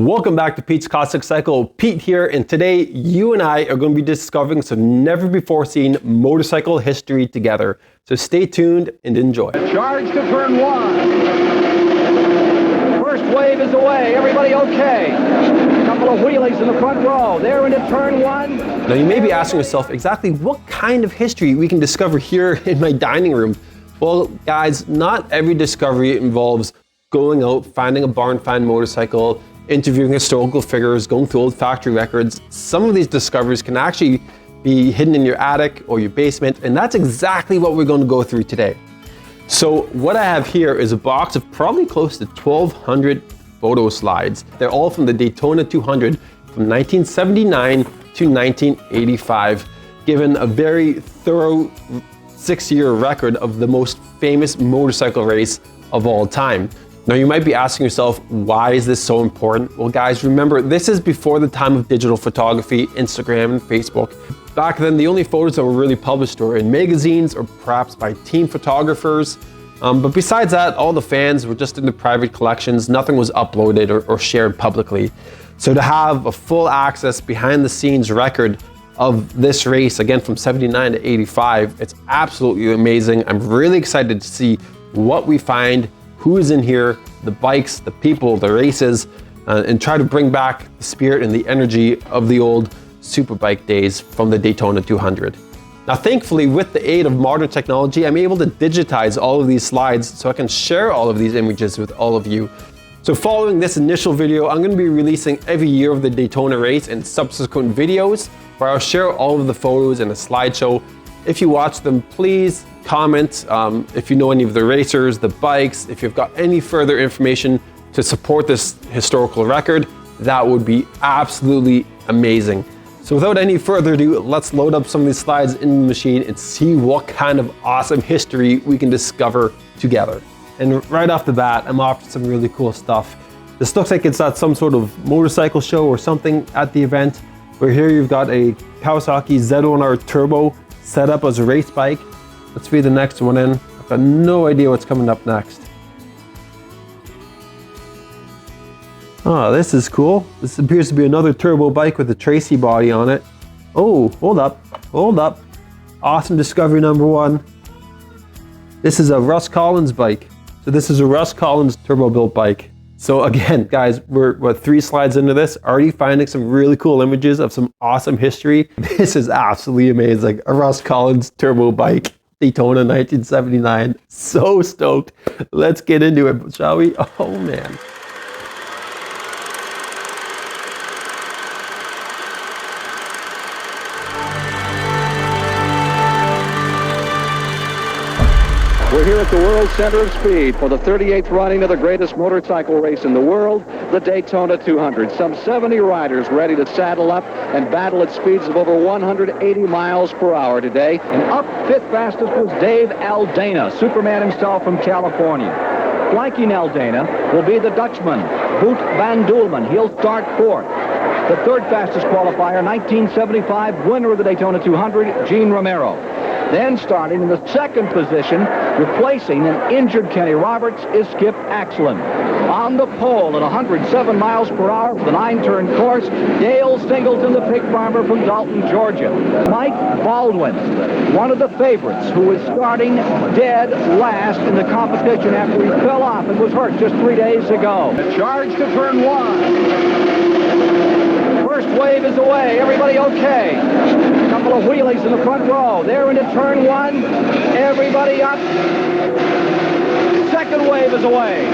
Welcome back to Pete's Classic Cycle. Pete here, and today you and I are going to be discovering some never before seen motorcycle history together. So stay tuned and enjoy. Charge to turn one. First wave is away. Everybody okay? A couple of wheelies in the front row. They're into turn one. Now you may be asking yourself exactly what kind of history we can discover here in my dining room. Well, guys, not every discovery involves going out, finding a barn find motorcycle, interviewing historical figures, going through old factory records. Some of these discoveries can actually be hidden in your attic or your basement, and that's exactly what we're going to go through today. So what I have here is a box of probably close to 1,200 photo slides. They're all from the Daytona 200 from 1979 to 1985, given a very thorough 6-year record of the most famous motorcycle race of all time. Now you might be asking yourself, why is this so important? Well guys, remember, this is before the time of digital photography, Instagram and Facebook. Back then, the only photos that were really published were in magazines or perhaps by team photographers. But besides that, all the fans were just in the private collections. Nothing was uploaded or shared publicly. So to have a full access behind the scenes record of this race, again from 79 to 85, it's absolutely amazing. I'm really excited to see what we find, who is in here, the bikes, the people, the races, and try to bring back the spirit and the energy of the old superbike days from the Daytona 200. Now, thankfully, with the aid of modern technology, I'm able to digitize all of these slides so I can share all of these images with all of you. So following this initial video, I'm going to be releasing every year of the Daytona race and subsequent videos where I'll share all of the photos in a slideshow. If you watch them, please comment if you know any of the racers, the bikes, if you've got any further information to support this historical record, that would be absolutely amazing. So without any further ado, let's load up some of these slides in the machine and see what kind of awesome history we can discover together. And right off the bat, I'm off to some really cool stuff. This looks like it's at some sort of motorcycle show or something at the event, where here you've got a Kawasaki Z1R Turbo set up as a race bike. Let's feed the next one in. I've got no idea what's coming up next. Oh, this is cool. This appears to be another turbo bike with a Tracy body on it. Oh, hold up. Awesome discovery number one. This is a Russ Collins bike. So this is a Russ Collins turbo built bike. So again, guys, we're 3 slides into this, already finding some really cool images of some awesome history. This is absolutely amazing. A Russ Collins turbo bike, Daytona 1979. So stoked. Let's get into it, shall we? Oh man. We're here at the World Center of Speed for the 38th running of the greatest motorcycle race in the world, the Daytona 200. Some 70 riders ready to saddle up and battle at speeds of over 180 miles per hour today. And up fifth fastest was Dave Aldana, Superman himself from California. Flanking Aldana will be the Dutchman, Boet van Doelman. He'll start fourth. The third fastest qualifier, 1975 winner of the Daytona 200, Gene Romero. Then starting in the second position, replacing an injured Kenny Roberts, is Skip Axland. On the pole at 107 miles per hour for the 9-turn course, Dale Singleton, the pig farmer from Dalton, Georgia. Mike Baldwin, one of the favorites, who is starting dead last in the competition after he fell off and was hurt just 3 days ago. Charge to turn one. First wave is away. Everybody okay? A couple of wheelies in the front row. They're into turn one. Everybody up. Second wave is away.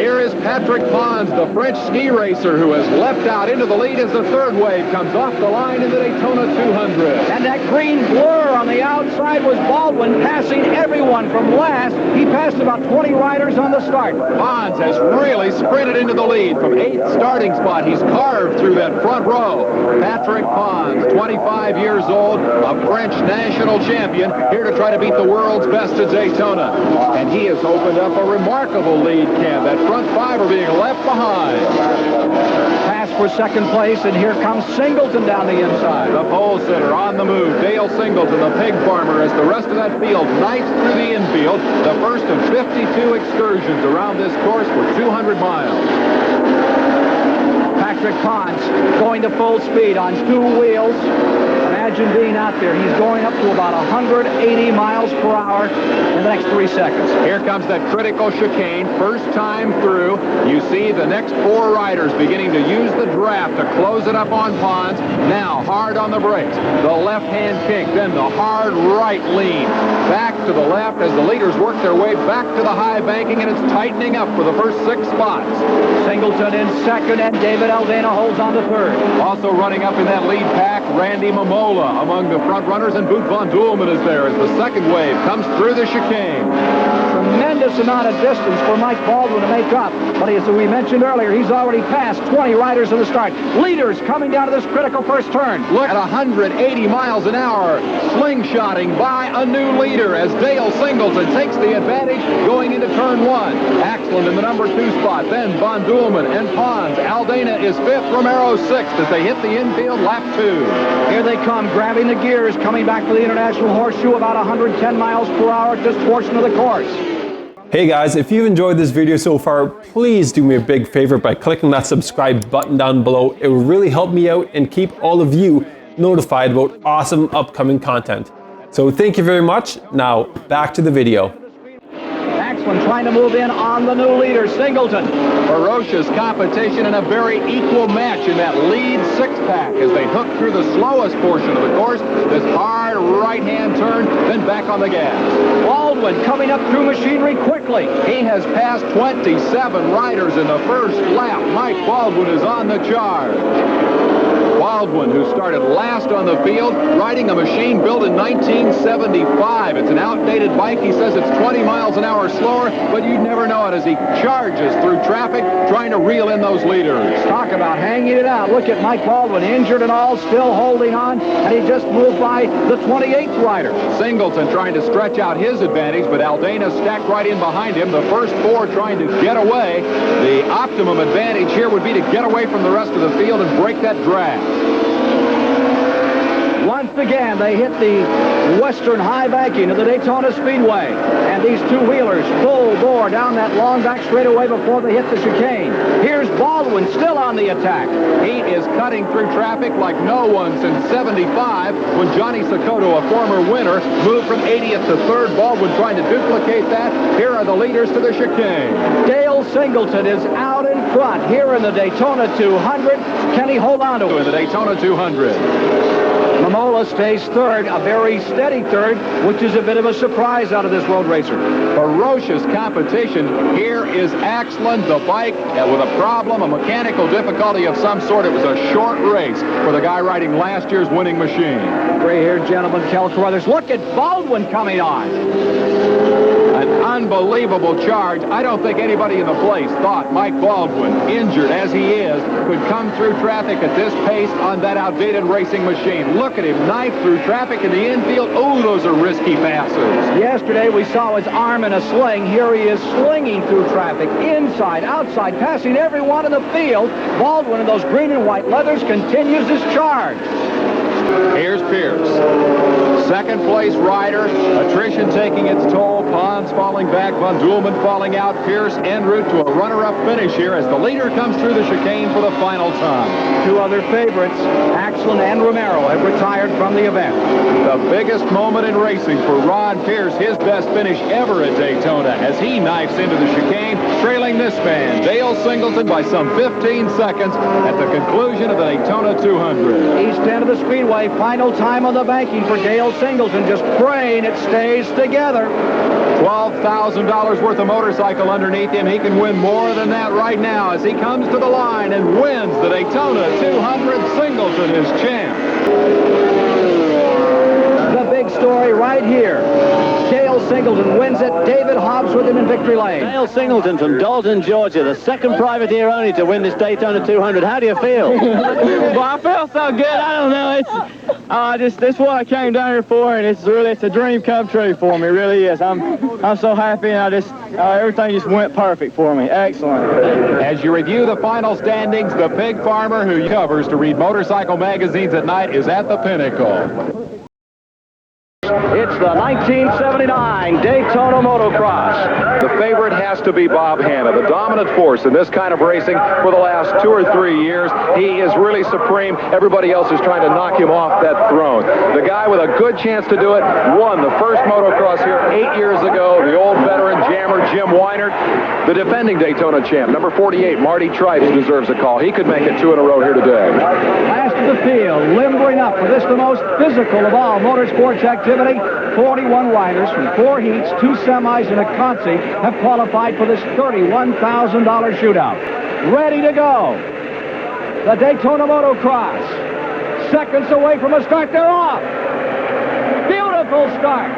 Here is Patrick Pons, the French ski racer who has leapt out into the lead as the third wave comes off the line in the Daytona 200. And that green blur on the outside was Baldwin passing everyone from last. He passed about 20 riders on the start. Pons has really sprinted into the lead from 8th starting spot. He's carved through that front row. Patrick Pons, 25 years old, a French national champion, here to try to beat the world's best at Daytona. And he has opened up a remarkable lead, Cam. That front 5 for being left behind. Pass for second place, and here comes Singleton down the inside. The pole sitter on the move. Dale Singleton, the pig farmer, as the rest of that field knifes through the infield. The first of 52 excursions around this course for 200 miles. Patrick Ponce going to full speed on two wheels. Imagine being out there. He's going up to about 180 miles per hour in the next 3 seconds. Here comes that critical chicane. First time through. You see the next four riders beginning to use the draft to close it up on Ponce. Now hard on the brakes. The left-hand kick, then the hard right lean. Back to the left as the leaders work their way back to the high banking, and it's tightening up for the first 6 spots. Singleton in second, and David Aldana holds on to third. Also running up in that lead pack, Randy Momola among the front runners, and Boot Von Doolman is there as the second wave comes through the chicane. Tremendous amount of distance for Mike Baldwin to make up, but as we mentioned earlier, he's already passed 20 riders at the start. Leaders coming down to this critical first turn. Look at 180 miles an hour, slingshotting by a new leader as Dale Singleton takes the advantage going into turn 1. Axland in the number 2 spot, then Von Doolman and Pons. Aldana is 5th, Romero 6th as they hit the infield lap 2. Here they come, grabbing the gears, coming back for the International Horseshoe, about 110 miles per hour at this portion of the course. Hey guys, if you've enjoyed this video so far, please do me a big favor by clicking that subscribe button down below. It will really help me out and keep all of you notified about awesome upcoming content. So thank you very much. Now back to the video. Axland trying to move in on the new leader, Singleton. Ferocious competition and a very equal match in that lead 6-pack as they hook through the slowest portion of the course. This hard right-hand turn, then back on the gas. Baldwin coming up through machinery quickly. He has passed 27 riders in the first lap. Mike Baldwin is on the charge. Baldwin, who started last on the field, riding a machine built in 1975. It's an outdated bike. He says it's 20 miles an hour slower, but you'd never know it as he charges through traffic, trying to reel in those leaders. Talk about hanging it out. Look at Mike Baldwin, injured and all, still holding on, and he just moved by the 28th rider. Singleton trying to stretch out his advantage, but Aldana stacked right in behind him. The first 4 trying to get away. The optimum advantage here would be to get away from the rest of the field and break that drag. Once again, they hit the western high banking of the Daytona Speedway. And these two-wheelers full bore down that long back straightaway before they hit the chicane. Here's Baldwin still on the attack. He is cutting through traffic like no one since 75 when Johnny Sokoto, a former winner, moved from 80th to 3rd. Baldwin trying to duplicate that. Here are the leaders to the chicane. Dale Singleton is out in front here in the Daytona 200. Can he hold on to it? In the Daytona 200. Momola stays 3rd, a very steady 3rd, which is a bit of a surprise out of this road racer. Ferocious competition. Here is Axland, the bike, with a problem, a mechanical difficulty of some sort. It was a short race for the guy riding last year's winning machine. Gray-haired gentleman, Kel Carruthers. Look at Baldwin coming on. An unbelievable charge. I don't think anybody in the place thought Mike Baldwin, injured as he is, could come through traffic at this pace on that outdated racing machine. Look at him knife through traffic in the infield. Oh, those are risky passes. Yesterday we saw his arm in a sling. Here he is slinging through traffic, inside, outside, passing everyone in the field. Baldwin in those green and white leathers continues his charge. Here's Pierce. Second place rider. Attrition taking its toll. Pons falling back. Von Doolman falling out. Pierce en route to a runner-up finish here as the leader comes through the chicane for the final time. 2 other favorites, Axland and Romero, have retired from the event. The biggest moment in racing for Ron Pierce, his best finish ever at Daytona as he knifes into the chicane, trailing this man, Dale Singleton, by some 15 seconds at the conclusion of the Daytona 200. East end of the speedway, final time on the banking for Dale Singleton, just praying it stays together. $12,000 worth of motorcycle underneath him. He can win more than that right now as he comes to the line and wins the Daytona 200. Singleton is champ. The big story right here. Dale Singleton wins it. David Hobbs with him in victory lane. Dale Singleton from Dalton, Georgia, the second privateer only to win this Daytona 200. How do you feel? Well, I feel so good. I don't know. It's this is what I came down here for, and it's a dream come true for me. It really is. I'm so happy, and everything just went perfect for me. Excellent. As you review the final standings, the pig farmer who covers to read motorcycle magazines at night is at the pinnacle. It's the 1979 Daytona Motocross. The favorite has to be Bob Hanna, the dominant force in this kind of racing for the last 2 or 3 years. He is really supreme. Everybody else is trying to knock him off that throne. The guy with a good chance to do it won the first motocross here 8 years ago. The old veteran jammer Jim Weinert, the defending Daytona champ. Number 48, Marty Trice, deserves a call. He could make it 2 in a row here today. Last of the field, limbering up for this, the most physical of all motorsports activity. 41 riders from 4 heats, 2 semis, and a consi have qualified for this $31,000 shootout. Ready to go. The Daytona Motocross. Seconds away from a start. They're off. Beautiful start.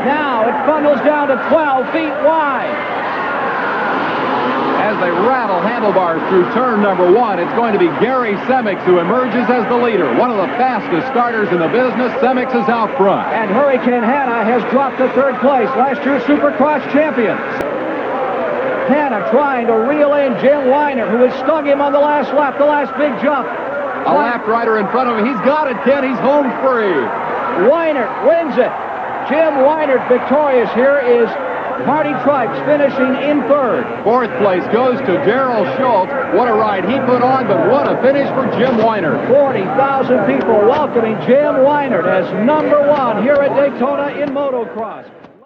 Now it funnels down to 12 feet wide. As they rattle handlebars through turn number 1, it's going to be Gary Semix who emerges as the leader. One of the fastest starters in the business. Semix is out front. And Hurricane Hanna has dropped to 3rd place, last year's Supercross champion. Hanna trying to reel in Jim Weiner, who has stung him on the last lap, the last big jump. A lap rider in front of him. He's got it, Ken. He's home free. Weiner wins it. Jim Weiner victorious here is Marty Trice finishing in 3rd. 4th place goes to Darrell Schultz. What a ride he put on, but what a finish for Jim Weiner. 40,000 people welcoming Jim Weiner as #1 here at Daytona in motocross.